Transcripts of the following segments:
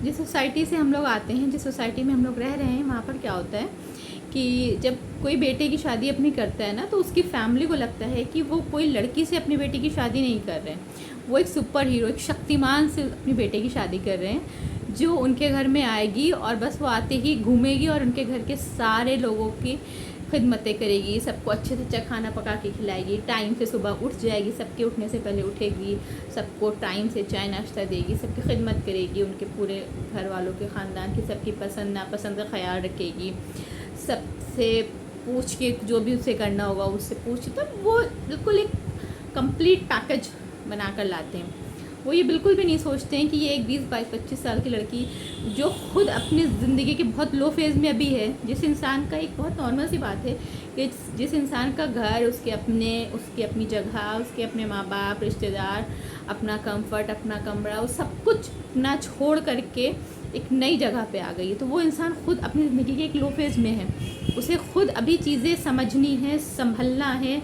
जिस सोसाइटी से हम लोग आते हैं, जिस सोसाइटी में हम लोग रह रहे हैं, वहाँ पर क्या होता है कि जब कोई बेटे की शादी अपनी करता है ना, तो उसकी फैमिली को लगता है कि वो कोई लड़की से अपनी बेटी की शादी नहीं कर रहे हैं, वो एक सुपर हीरो, एक शक्तिमान से अपनी बेटे की शादी कर रहे हैं, जो उनके घर में आएगी और बस वो आते ही घूमेगी और उनके घर के सारे लोगों की खिदमतें करेगी, सबको अच्छे से अच्छा खाना पका के खिलाएगी, टाइम से सुबह उठ जाएगी, सबके उठने से पहले उठेगी, सबको टाइम से चाय नाश्ता देगी, सबकी खिदमत करेगी, उनके पूरे घर वालों के ख़ानदान की सबकी पसंद नापसंद का ख्याल रखेगी, सबसे पूछ के जो भी उसे करना होगा उससे पूछ, तो वो बिल्कुल एक कंप्लीट पैकेज बना कर लाते हैं। वो ये बिल्कुल भी नहीं सोचते हैं कि ये एक 20-22-25 साल की लड़की जो खुद अपनी ज़िंदगी के बहुत लो फेज़ में अभी है, जिस इंसान का एक बहुत नॉर्मल सी बात है कि जिस इंसान का घर, उसकी अपनी जगह, उसके अपने माँ बाप, रिश्तेदार, अपना कंफर्ट, अपना कमरा, वो सब कुछ अपना छोड़ करके एक नई जगह पे आ गई है, तो वो इंसान खुद अपनी ज़िंदगी के एक लो फेज़ में है, उसे खुद अभी चीज़ें समझनी है, संभलना है,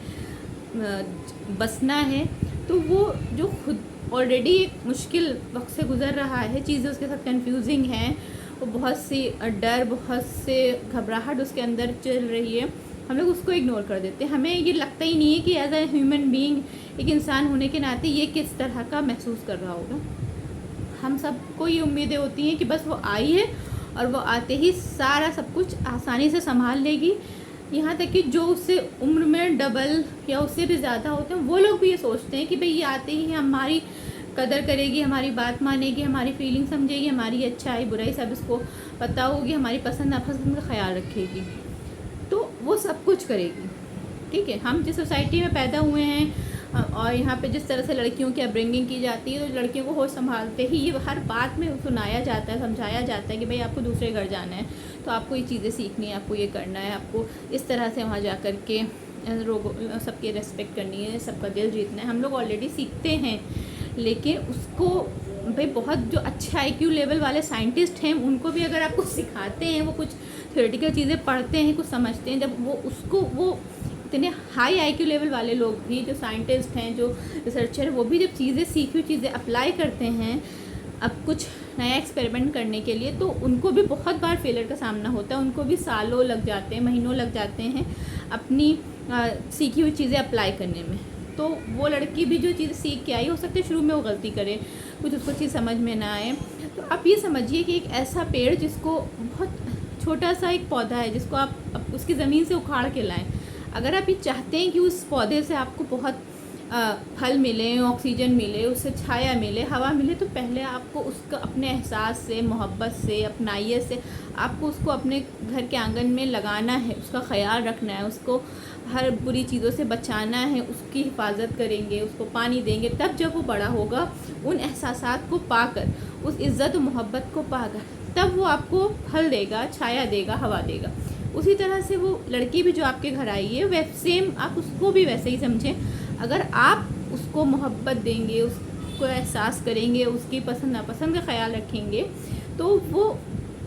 बसना है। तो वो जो खुद ऑलरेडी एक मुश्किल वक्त से गुज़र रहा है, चीज़ें उसके साथ कंफ्यूजिंग हैं, वो बहुत सी डर, बहुत से घबराहट उसके अंदर चल रही है, हम लोग उसको इग्नोर कर देते हैं। हमें ये लगता ही नहीं है कि एज ए ह्यूमन बीइंग, एक इंसान होने के नाते ये किस तरह का महसूस कर रहा होगा। हम सबको ये उम्मीदें होती हैं कि बस वो आई है और वो आते ही सारा सब कुछ आसानी से संभाल लेगी, यहाँ तक कि जो उससे उम्र में डबल या उससे भी ज़्यादा होते हैं, वो लोग भी ये सोचते हैं कि भाई ये आते ही हमारी कदर करेगी, हमारी बात मानेगी, हमारी फीलिंग समझेगी, हमारी अच्छाई बुराई सब इसको पता होगी, हमारी पसंद नापसंद का ख्याल रखेगी, तो वो सब कुछ करेगी। ठीक है, हम जिस सोसाइटी में पैदा हुए हैं और यहाँ पे जिस तरह से लड़कियों की अपब्रिंगिंग की जाती है, तो लड़कियों को होश संभालते ही ये हर बात में सुनाया जाता है, समझाया जाता है कि भाई आपको दूसरे घर जाना है, तो आपको ये चीज़ें सीखनी है, आपको ये करना है, आपको इस तरह से वहाँ जा कर के लोगों सबकी रेस्पेक्ट करनी है, सबका दिल जीतना है। हम लोग ऑलरेडी सीखते हैं, लेकिन उसको भाई बहुत जो अच्छा IQ लेवल वाले साइंटिस्ट हैं, उनको भी अगर आपको सिखाते हैं, वो कुछ थ्योरेटिकल चीज़ें पढ़ते हैं, कुछ समझते हैं, जब वो इतने हाई IQ लेवल वाले लोग भी, जो साइंटिस्ट हैं, जो रिसर्चर, वो भी जब चीज़ें सीखी हुई चीज़ें अप्लाई करते हैं अब कुछ नया एक्सपेरिमेंट करने के लिए, तो उनको भी बहुत बार फेलियर का सामना होता है, उनको भी सालों लग जाते हैं, महीनों लग जाते हैं अपनी सीखी हुई चीज़ें अप्लाई करने में। तो वो लड़की भी जो चीज़ सीख के आई, हो सकता है शुरू में वो गलती करे, कुछ उसको चीज़ समझ में ना आए, तो आप ये समझिए कि एक ऐसा पेड़ जिसको बहुत छोटा सा एक पौधा है, जिसको आप उसकी ज़मीन से उखाड़ के लाएँ, अगर आप ये चाहते हैं कि उस पौधे से आपको बहुत फल मिले, ऑक्सीजन मिले, उससे छाया मिले, हवा मिले, तो पहले आपको उसका अपने एहसास से, मोहब्बत से, अपनाइयत से आपको उसको अपने घर के आंगन में लगाना है, उसका ख्याल रखना है, उसको हर बुरी चीज़ों से बचाना है, उसकी हिफाजत करेंगे, उसको पानी देंगे, तब जब वो बड़ा होगा, उन एहसासात को पाकर, उस इज़्ज़त और मोहब्बत को पाकर, तब वो आपको फल देगा, छाया देगा, हवा देगा। उसी तरह से वो लड़की भी जो आपके घर आई है, वह सेम आप उसको भी वैसे ही समझें। अगर आप उसको मोहब्बत देंगे, उसको एहसास करेंगे, उसकी पसंद नापसंद का ख्याल रखेंगे, तो वो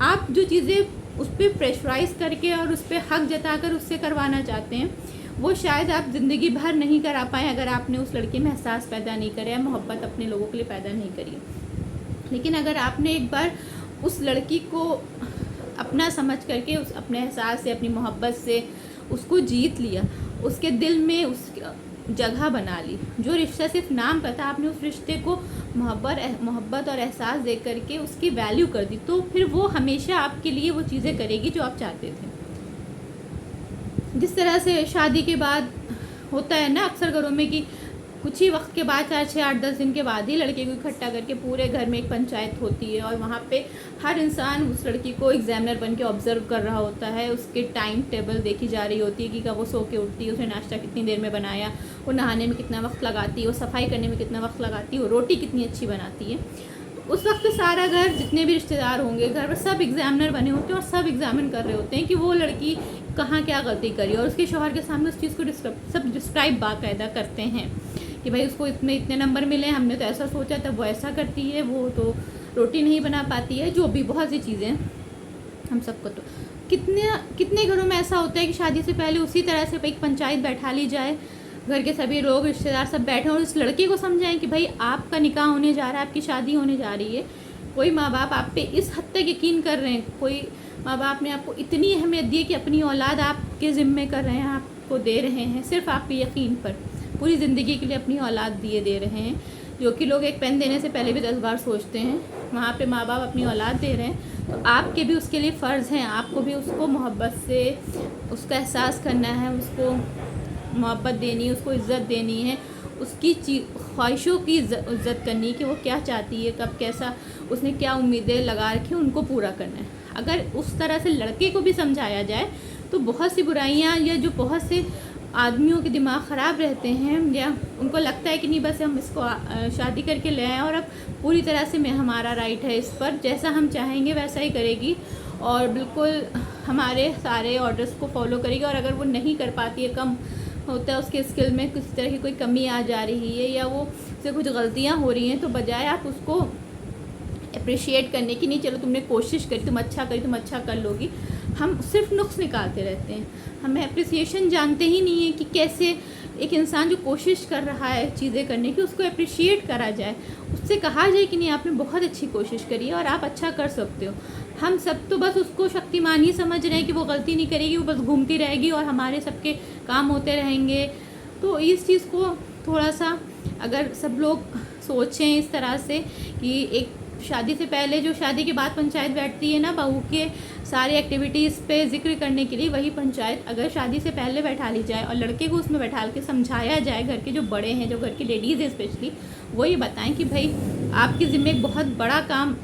आप जो चीज़ें उस पर प्रेशराइज़ करके और उस पर हक जताकर उससे करवाना चाहते हैं, वो शायद आप ज़िंदगी भर नहीं करा पाएँ, अगर आपने उस लड़की में एहसास पैदा नहीं करा या मोहब्बत अपने लोगों के लिए पैदा नहीं करी। लेकिन अगर आपने एक बार उस लड़की को अपना समझ करके, उस अपने एहसास से, अपनी मोहब्बत से उसको जीत लिया, उसके दिल में उस जगह बना ली, जो रिश्ता सिर्फ नाम का था, आपने उस रिश्ते को मोहब्बत और एहसास दे करके उसकी वैल्यू कर दी, तो फिर वो हमेशा आपके लिए वो चीज़ें करेगी जो आप चाहते थे। जिस तरह से शादी के बाद होता है ना अक्सर घरों में कि कुछ ही वक्त के बाद, 4-6-8-10 दिन के बाद ही लड़के को इकट्ठा करके पूरे घर में एक पंचायत होती है, और वहाँ पे हर इंसान उस लड़की को एग्जामिनर बन के ऑब्जर्व कर रहा होता है, उसके टाइम टेबल देखी जा रही होती है कि कब वो सो के उठती है, उसने नाश्ता कितनी देर में बनाया, वो नहाने में कितना वक्त लगाती है, वो सफाई करने में कितना वक्त लगाती है, वो रोटी कितनी अच्छी बनाती है। उस वक्त सारा घर, जितने भी रिश्तेदार होंगे घर पर, सब एग्जामिनर बने होते हैं और सब एग्जामिन कर रहे होते हैं कि वो लड़की कहाँ क्या गलती करी, और उसके शौहर के सामने उस चीज़ को सब डिस्क्राइब बाकायदा करते हैं कि भाई उसको इतने नंबर मिले, हमने तो ऐसा सोचा, तब वो ऐसा करती है, वो तो रोटी नहीं बना पाती है, जो भी बहुत सी चीज़ें हम सबको। तो कितने घरों में ऐसा होता है कि शादी से पहले उसी तरह से एक पंचायत बैठा ली जाए, घर के सभी लोग, रिश्तेदार सब बैठे और उस लड़की को समझाएं कि भाई आपका निकाह होने जा रहा है, आपकी शादी होने जा रही है, कोई माँ बाप आप पे इस हद तक यकीन कर रहे हैं, कोई माँ बाप ने आपको इतनी अहमियत दी है कि अपनी औलाद आपके ज़िम्मे कर रहे हैं, आपको दे रहे हैं सिर्फ आपके यकीन पर, पूरी ज़िंदगी के लिए अपनी औलाद दे रहे हैं, जो कि लोग एक पेन देने से पहले भी 10 बार सोचते हैं। वहाँ पे माँ बाप अपनी औलाद दे रहे हैं, तो आपके भी उसके लिए फ़र्ज़ हैं, आपको भी उसको मोहब्बत से उसका एहसास करना है, उसको मोहब्बत देनी है, उसको इज़्ज़त देनी है, उसकी ख्वाहिशों की इज़्ज़त करनी कि वो क्या चाहती है, कब कैसा, उसने क्या उम्मीदें लगा रखी हैं, उनको पूरा करना है। अगर उस तरह से लड़के को भी समझाया जाए तो बहुत सी बुराइयां, या जो बहुत से आदमियों के दिमाग ख़राब रहते हैं, या उनको लगता है कि नहीं बस हम इसको शादी करके ले आएँ और अब पूरी तरह से हमारा राइट है इस पर, जैसा हम चाहेंगे वैसा ही करेगी और बिल्कुल हमारे सारे ऑर्डर्स को फॉलो करेगी, और अगर वो नहीं कर पाती है, कम होता है उसके स्किल में, किसी तरह की कोई कमी आ जा रही है या वो से कुछ गलतियाँ हो रही हैं, तो बजाय आप उसको अप्रिशिएट करने की, नहीं चलो तुमने कोशिश करी, तुम अच्छा करी, तुम अच्छा कर लोगी, हम सिर्फ नुक्स निकालते रहते हैं। हमें अप्रिसिएशन जानते ही नहीं है कि कैसे एक इंसान जो कोशिश कर रहा है चीज़ें करने की, उसको अप्रिशिएट करा जाए, उससे कहा जाए कि नहीं आपने बहुत अच्छी कोशिश करी है और आप अच्छा कर सकते हो। हम सब तो बस उसको शक्तिमान ही समझ रहे हैं कि वो गलती नहीं करेगी, वो बस घूमती रहेगी और हमारे सबके काम होते रहेंगे। तो इस चीज़ को थोड़ा सा अगर सब लोग सोचें इस तरह से कि एक शादी से पहले, जो शादी के बाद पंचायत बैठती है ना बहू के सारी एक्टिविटीज़ पे जिक्र करने के लिए, वही पंचायत अगर शादी से पहले बैठा ली जाए और लड़के को उसमें बैठा के समझाया जाए, घर के जो बड़े हैं, जो घर की लेडीज़ है स्पेशली, वो ये बताएं कि भाई आपके ज़िम्मे एक बहुत बड़ा काम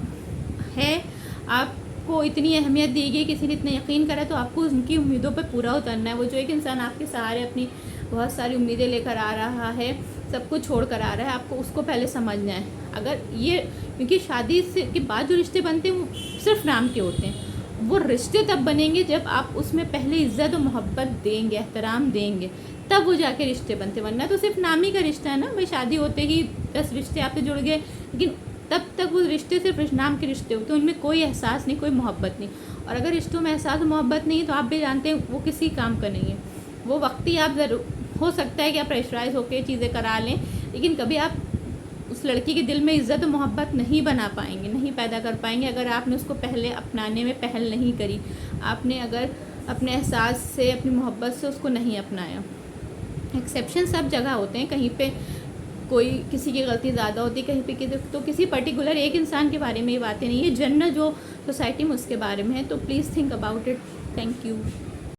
है, आपको इतनी अहमियत दी गई, किसी ने इतना यकीन करा, तो आपको उनकी उम्मीदों पर पूरा उतरना है। वो जो एक इंसान आपके सहारे अपनी बहुत सारी उम्मीदें लेकर आ रहा है, सब कुछ छोड़ कर आ रहा है, आपको उसको पहले समझना है। अगर ये, क्योंकि शादी से के बाद जो रिश्ते बनते हैं वो सिर्फ नाम के होते हैं, वो रिश्ते तब बनेंगे जब आप उसमें पहले इज़्ज़त और मोहब्बत देंगे, एहतराम देंगे, तब वो जाके रिश्ते बनते। वरना तो सिर्फ नाम ही का रिश्ता है ना भाई, शादी होते ही 10 रिश्ते आपसे जुड़ गए, लेकिन तब तक वो रिश्ते सिर्फ नाम के रिश्ते होते हैं, उनमें कोई एहसास नहीं, कोई मोहब्बत नहीं। और अगर रिश्तों में एहसास और मोहब्बत नहीं है तो आप भी जानते हैं वो किसी काम का नहीं है। वो वक्ती आप ज़रूर हो सकता है कि आप प्रेशराइज होकर चीज़ें करा लें, लेकिन कभी आप उस लड़की के दिल में इज़्ज़त और मोहब्बत नहीं बना पाएंगे, नहीं पैदा कर पाएंगे, अगर आपने उसको पहले अपनाने में पहल नहीं करी, आपने अगर अपने एहसास से, अपनी मोहब्बत से उसको नहीं अपनाया। एक्सेप्शन सब जगह होते हैं, कहीं पे कोई किसी की गलती ज़्यादा होती है, कहीं पे किसी, तो किसी पर्टिकुलर एक इंसान के बारे में ये बातें नहीं है, जनरल जो सोसाइटी में उसके बारे में है। तो please think about it. Thank you.